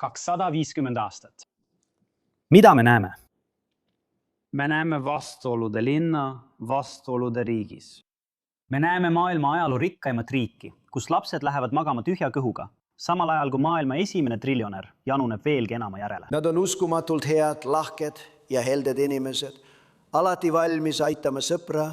250 aastat. Mida me näeme? Me näeme vastuolude linna, vastuolude riigis. Me näeme maailma ajaloo rikkaimat riiki, kus lapsed lähevad magama tühja kõhuga, samal ajal kui maailma esimene triljonär januneb veelgi enama järele. Nad on uskumatult head, lahked ja helded inimesed, alati valmis aitama sõpra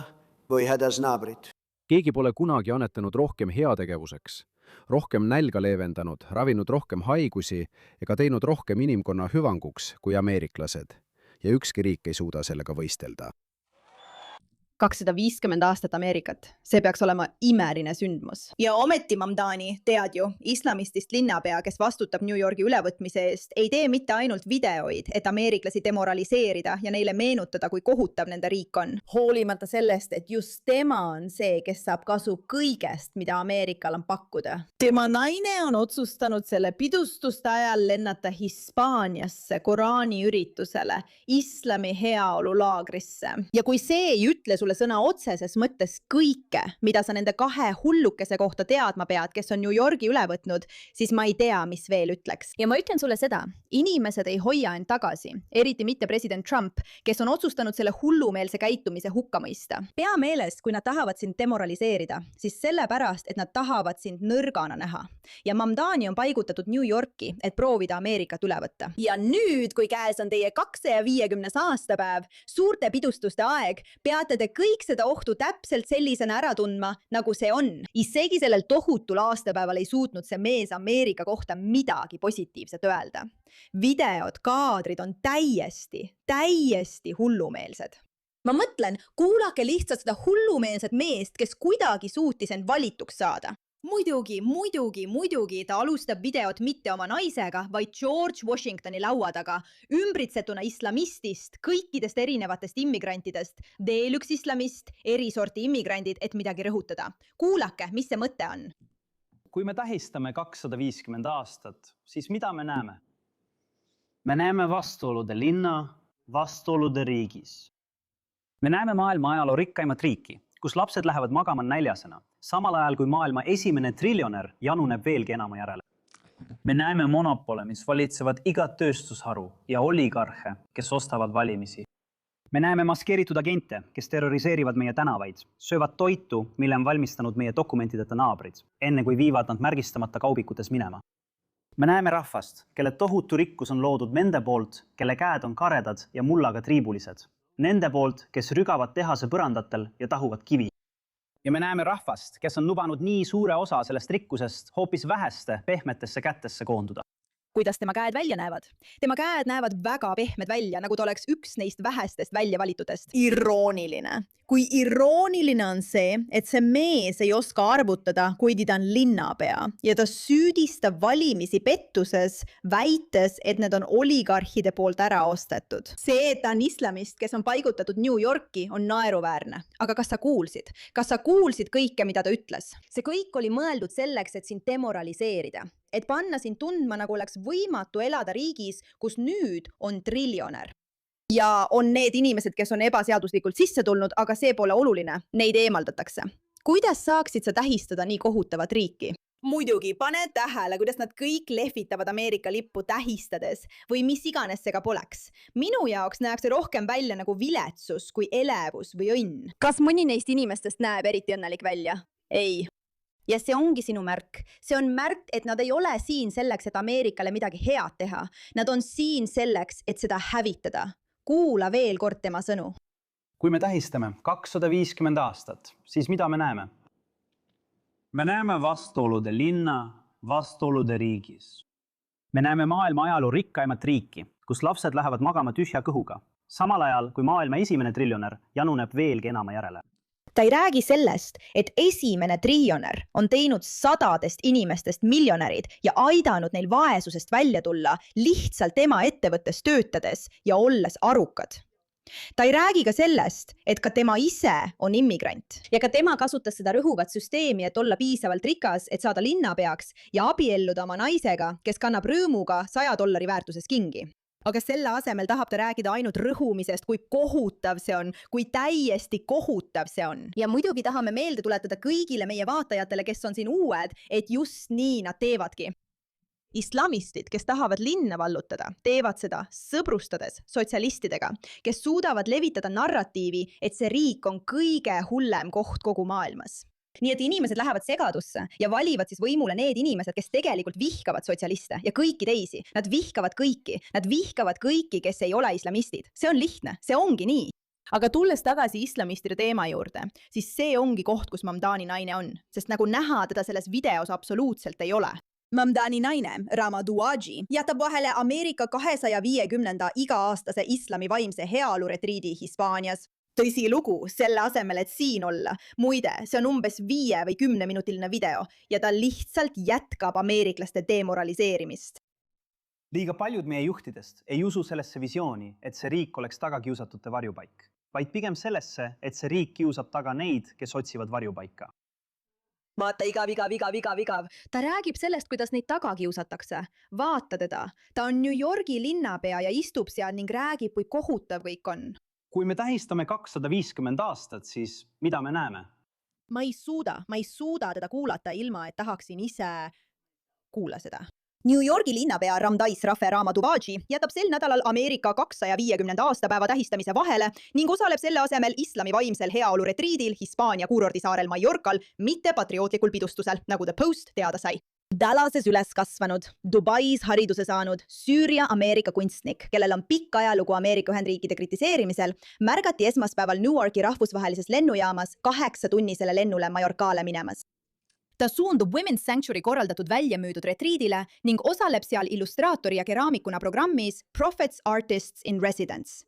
või hädas naabrit. Keegi pole kunagi annetanud rohkem heategevuseks, rohkem nälga leevendanud, ravinud rohkem haigusi ega teinud rohkem inimkonna hüvanguks kui ameeriklased. Ja ükski riik ei suuda sellega võistelda. 250 aastat Ameerikat. See peaks olema imeline sündmus. Ja ometi, Mamdani, tead ju, islamistist linnapea, kes vastutab New Yorgi ülevõtmise eest, ei tee mitte ainult videoid, et ameeriklasi demoraliseerida ja neile meenutada, kui kohutav nende riik on. Hoolimata sellest, et just tema on see, kes saab kasu kõigest, mida Ameerikal on pakkuda. Tema naine on otsustanud selle pidustuste ajal lennata Hispaaniasse Koraani üritusele, islami heaolu laagrisse. Ja kui see ei ütle sulle sõna otseses mõttes kõike, mida sa nende kahe hullukese kohta teadma pead, kes on New Yorgi üle võtnud, siis ma ei tea, mis veel ütleks. Ja ma ütlen sulle seda, inimesed ei hoia end tagasi, eriti mitte president Trump, kes on otsustanud selle hullumeelse käitumise hukka mõista. Pea meeles, kui nad tahavad sind demoraliseerida, siis sellepärast, et nad tahavad sind nõrgana näha. Ja Mamdani on paigutatud New Yorki, et proovida Ameerikat üle võtta. Ja nüüd, kui käes on teie 250. aastapäev, suurte pidustuste aeg, peate te kõik seda ohtu täpselt sellisena ära tundma, nagu see on. Isegi sellel tohutul aastapäeval ei suutnud see mees Ameerika kohta midagi positiivset öelda. Videod, kaadrid on täiesti hullumeelsed. Ma mõtlen, kuulake lihtsalt seda hullumeelset meest, kes kuidagi suutis end valituks saada. Muidugi, ta alustab videot mitte oma naisega, vaid George Washingtoni laua taga, ümbritsetuna islamistist, kõikidest erinevatest immigrantidest, veel üks islamist, erisorti immigrandid, et midagi rõhutada. Kuulake, mis see mõte on. Kui me tähistame 250 aastat, siis mida me näeme? Me näeme vastuolude linna, vastuolude riigis. Me näeme maailma ajaloo rikkaimat riiki, kus lapsed lähevad magama näljasena, samal ajal kui maailma esimene triljonär januneb veelgi enama järele. Me näeme monopole, mis valitsevad igat tööstusharu ja oligarhe, kes ostavad valimisi. Me näeme maskeeritud agente, kes terroriseerivad meie tänavaid, söövad toitu, mille on valmistanud meie dokumentideta naabrid, enne kui viivad nad märgistamata kaubikutes minema. Me näeme rahvast, kelle tohutu rikkus on loodud nende poolt, kelle käed on karedad ja mullaga triibulised. Nende poolt, kes rügavad tehase põrandatel ja tahuvad kivi. Ja me näeme rahvast, kes on lubanud nii suure osa sellest rikkusest hoopis väheste pehmetesse kätesse koonduda. Kuidas tema käed välja näevad? Tema käed näevad väga pehmed välja, nagu ta oleks üks neist vähestest välja valitudest. Irooniline. Kui irooniline on see, et see mees ei oska arvutada, kuigi ta on linnapea ja ta süüdistab valimisi pettuses, väites, et need on oligarhide poolt ära ostetud. See, et ta on islamist, kes on paigutatud New Yorki, on naeruväärne. Aga kas sa kuulsid? Kas sa kuulsid kõike, mida ta ütles? See kõik oli mõeldud selleks, et sind demoraliseerida. Et panna sind tundma, nagu oleks võimatu elada riigis, kus nüüd on triljonär. Ja on need inimesed, kes on ebaseaduslikult sisse tulnud, aga see pole oluline. Neid eemaldatakse. Kuidas saaksid sa tähistada nii kohutavat riiki? Muidugi, pane tähele, kuidas nad kõik lehvitavad Ameerika lippu tähistades või mis iganes see ka poleks. Minu jaoks näeb see rohkem välja nagu viletsus kui elevus või õnn. Kas mõni neist inimestest näeb eriti õnnelik välja? Ei. Ja see ongi sinu märk. See on märk, et nad ei ole siin selleks, et Ameerikale midagi head teha. Nad on siin selleks, et seda hävitada. Kuula veel kord tema sõnu. Kui me tähistame 250 aastat, siis mida me näeme? Me näeme vastuolude linna, vastuolude riigis. Me näeme maailma ajaloo rikkaimat riiki, kus lapsed lähevad magama tühja kõhuga, samal ajal kui maailma esimene triljonär januneb veelgi enama järele. Ta ei räägi sellest, et esimene triljonär on teinud sadadest inimestest miljonärid ja aidanud neil vaesusest välja tulla lihtsalt tema ettevõttes töötades ja olles arukad. Ta ei räägi ka sellest, et ka tema ise on immigrant. Ja ka tema kasutas seda rõhuvat süsteemi, et olla piisavalt rikas, et saada linnapeaks ja abielluda oma naisega, kes kannab rõõmuga $100 väärtuses kingi. Aga selle asemel tahab ta rääkida ainult rõhumisest, kui kohutav see on, kui täiesti kohutav see on. Ja muidugi tahame meelde tuletada kõigile meie vaatajatele, kes on siin uued, et just nii nad teevadki. Islamistid, kes tahavad linna vallutada, teevad seda sõbrustades sotsialistidega, kes suudavad levitada narratiivi, et see riik on kõige hullem koht kogu maailmas. Nii et inimesed lähevad segadusse ja valivad siis võimule need inimesed, kes tegelikult vihkavad sotsialiste ja kõiki teisi. Nad vihkavad kõiki, kes ei ole islamistid. See on lihtne, see ongi nii. Aga tulles tagasi islamistide teema juurde, siis see ongi koht, kus Mamdani naine on, sest nagu näha teda selles videos absoluutselt ei ole. Mamdani naine, Rama Douaji, jätab vahele Ameerika 250. iga-aastase islami vaimse heaolu retriidi Hispaanias. Tõsi lugu, selle asemel, et siin olla. Muide, see on umbes 5 või 10-minutiline video ja ta lihtsalt jätkab ameeriklaste demoraliseerimist. Liiga paljud meie juhtidest ei usu sellesse visiooni, et see riik oleks tagakiusatute varjupaik, vaid pigem sellesse, et see riik kiusab taga neid, kes otsivad varjupaika. Vaata igav. Ta räägib sellest, kuidas neid taga kiusatakse. Vaata teda. Ta on New Yorgi linnapea ja istub seal ning räägib, kui kohutav kõik on. Kui me tähistame 250 aastat, siis mida me näeme? Ma ei suuda teda kuulata ilma, et tahaksin ise kuula seda. New Yorgi linnapea Ramdais Rafe Rama Douaji jätab sel nädalal Ameerika 250. aastapäeva tähistamise vahele ning osaleb selle asemel islami vaimsel heaolu retriidil Hispaania kuurordisaarel Mallorcal, mitte patriootlikul pidustusel, nagu The Post teada sai. Dallases üles kasvanud, Dubais hariduse saanud, Süüria-Ameerika kunstnik, kellel on pikk ajalugu Ameerika Ühendriikide kritiseerimisel, märgati esmaspäeval Newarki rahvusvahelises lennujaamas 8-tunnisele lennule Mallorcale minemas. Ta suundub Women's Sanctuary korraldatud väljamüüdud retriidile ning osaleb seal illustraatori ja keraamikuna programmis Prophets Artists in Residence.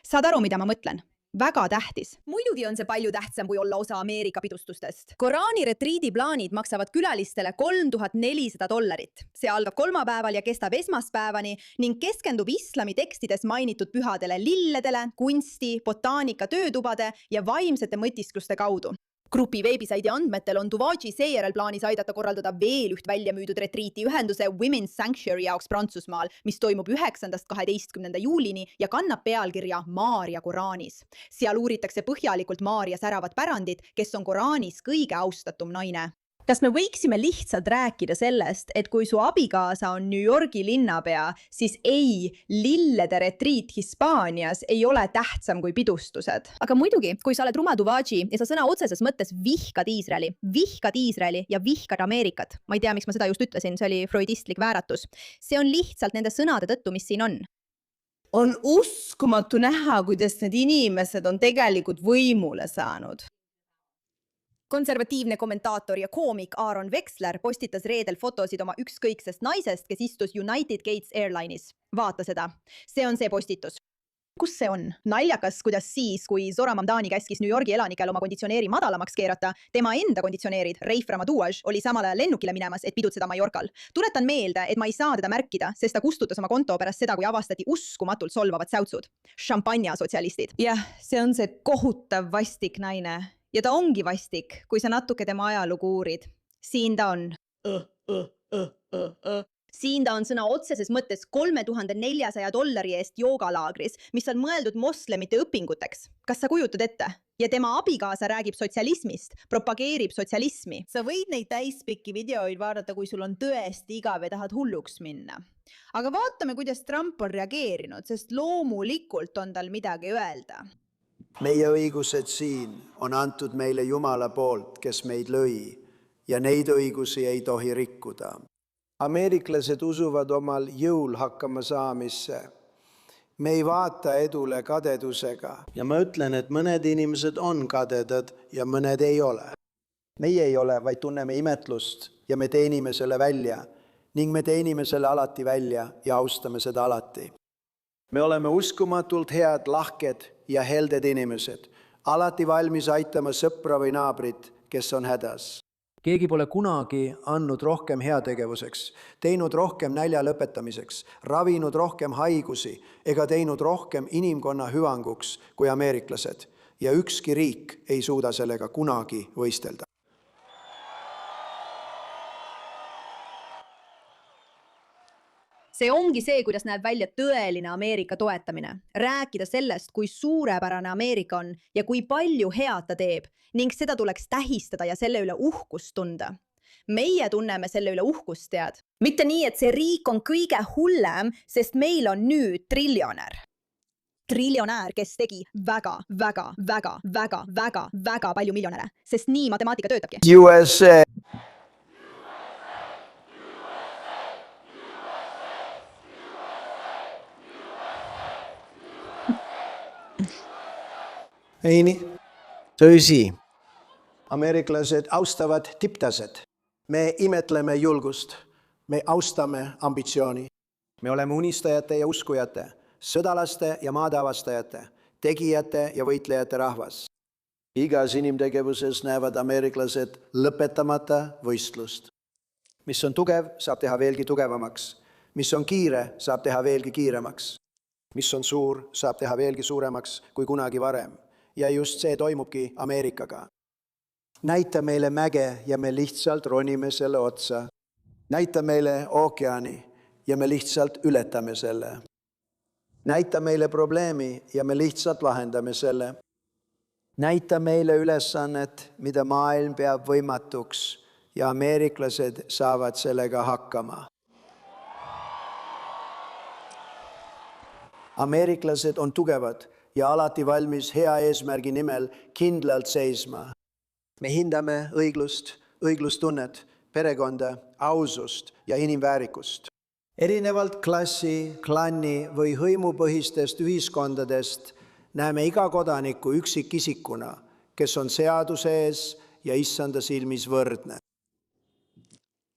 Saad aru, mida ma mõtlen? Väga tähtis. Muidugi on see palju tähtsam, kui olla osa Ameerika pidustusest. Koraani retriidi plaanid maksavad külalistele $3400. See algab kolmapäeval ja kestab esmaspäevani ning keskendub islami tekstides mainitud pühadele lilledele, kunsti, botaanika töötubade ja vaimsete mõtiskluste kaudu. Grupi veebisaidi andmetel on Douaji seejärel plaanis aidata korraldada veel üht väljamüüdud retriiti ühenduse Women's Sanctuary jaoks Prantsusmaal, mis toimub 9.–12. juulini ja kannab pealkirja Maaria Koraanis. Seal uuritakse põhjalikult Maaria säravat pärandit, kes on Koraanis kõige austatum naine. Kas me võiksime lihtsalt rääkida sellest, et kui su abikaasa on New Yorgi linnapea, siis ei, lillede retriit Hispaanias ei ole tähtsam kui pidustused. Aga muidugi, kui sa oled Rama Douaji ja sa sõna otseses mõttes vihkad Iisraeli ja vihkad Ameerikat. Ma ei tea, miks ma seda just ütlesin, see oli freudistlik vääratus. See on lihtsalt nende sõnade tõttu, mis siin on. On uskumatu näha, kuidas need inimesed on tegelikult võimule saanud. Konservatiivne kommentaator ja koomik Aaron Veksler postitas reedel fotosid oma ükskõiksest naisest, kes istus United Gates Airline'is. Vaata seda. See on see postitus. Kus see on? Naljakas, kuidas siis, kui Zohra Mamdani käskis New Yorgi elanikel oma konditsioneeri madalamaks keerata, tema enda konditsioneerid, Raif Rama Douaj, oli samal ajal lennukile minemas, et pidutseda Mallorcal. Tuletan meelde, et ma ei saa teda märkida, sest ta kustutas oma konto pärast seda, kui avastati uskumatult solvavad säutsud. Šampanja sotsialistid. Jah, see on see kohutav vastik naine. Ja ta ongi vastik, kui sa natuke tema ajalugu uurid. Siin ta on. Siin ta on sõna otseses mõttes $3400 eest joogalaagris, mis on mõeldud moslemite õpinguteks. Kas sa kujutad ette? Ja tema abikaasa räägib sotsialismist, propageerib sotsialismi. Sa võid neid täispikki videoid vaadata, kui sul on tõesti igav ja tahad hulluks minna. Aga vaatame, kuidas Trump on reageerinud, sest loomulikult on tal midagi öelda. Meie õigused siin on antud meile Jumala poolt, kes meid lõi, ja neid õigusi ei tohi rikkuda. Ameeriklased usuvad omal jõul hakkama saamisse. Me ei vaata edule kadedusega. Ja ma ütlen, et mõned inimesed on kadedad ja mõned ei ole. Meie ei ole, vaid tunneme imetlust ja me teenime selle välja. Ning me teenime selle alati välja ja austame seda alati. Me oleme uskumatult head, lahked ja helded inimesed, alati valmis aitama sõpra või naabrit, kes on hädas. Keegi pole kunagi andnud rohkem heategevuseks, teinud rohkem nälja lõpetamiseks, ravinud rohkem haigusi ega teinud rohkem inimkonna hüvanguks kui ameeriklased ja ükski riik ei suuda sellega kunagi võistelda. See ongi see, kuidas näeb välja tõeline Ameerika toetamine. Rääkida sellest, kui suurepärane Ameerika on ja kui palju head ta teeb ning seda tuleks tähistada ja selle üle uhkust tunda. meie tunneme selle üle uhkust, tead. mitte nii, et see riik on kõige hullem, sest meil on nüüd triljonär. Triljonär, kes tegi väga palju miljonäre, sest nii matemaatika töötabki. USA. Ei nii? Tõsi. Ameeriklased austavad tipptaset. Me imetleme julgust. Me austame ambitsiooni. Me oleme unistajate ja uskujate, sõdalaste ja maadavastajate, tegijate ja võitlejate rahvas. Igas inimtegevuses näevad ameeriklased lõpetamata võistlust. Mis on tugev, saab teha veelgi tugevamaks. Mis on kiire, saab teha veelgi kiiremaks. Mis on suur, saab teha veelgi suuremaks kui kunagi varem. Ja just see toimubki Ameerikaga. Näita meile mäge ja me lihtsalt ronime selle otsa. Näita meile ookeani ja me lihtsalt ületame selle. Näita meile probleemi ja me lihtsalt lahendame selle. Näita meile ülesannet, mida maailm peab võimatuks ja ameeriklased saavad sellega hakkama. Ameeriklased on tugevad ja alati valmis hea eesmärgi nimel kindlalt seisma. Me hindame õiglust, õiglustunnet, perekonda, ausust ja inimväärikust. Erinevalt klassi, klanni või hõimupõhistest ühiskondadest näeme iga kodaniku üksikisikuna, kes on seaduse ees ja issanda silmis võrdne.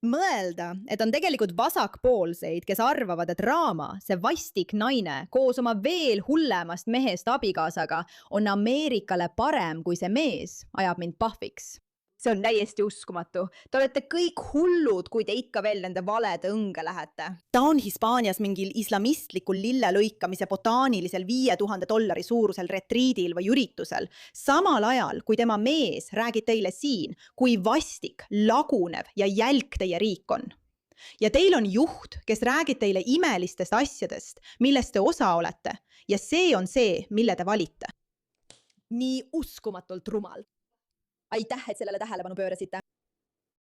Mõelda, et on tegelikult vasakpoolseid, kes arvavad, et Raama, see vastik naine, koos oma veel hullemast mehest abikaasaga, on Ameerikale parem kui see mees, ajab mind pahviks. See on täiesti uskumatu. Te olete kõik hullud, kui te ikka veel nende valede õnge lähete. Ta on Hispaanias mingil islamistlikul lillelõikamise botaanilisel $5000 suurusel retriidil või üritusel. Samal ajal, kui tema mees räägib teile siin, kui vastik, lagunev ja jälk teie riik on. Ja teil on juht, kes räägib teile imelistest asjadest, millest te osa olete. Ja see on see, mille te valite. Nii uskumatult rumal. Aitäh, et sellele tähelepanu pöörasite.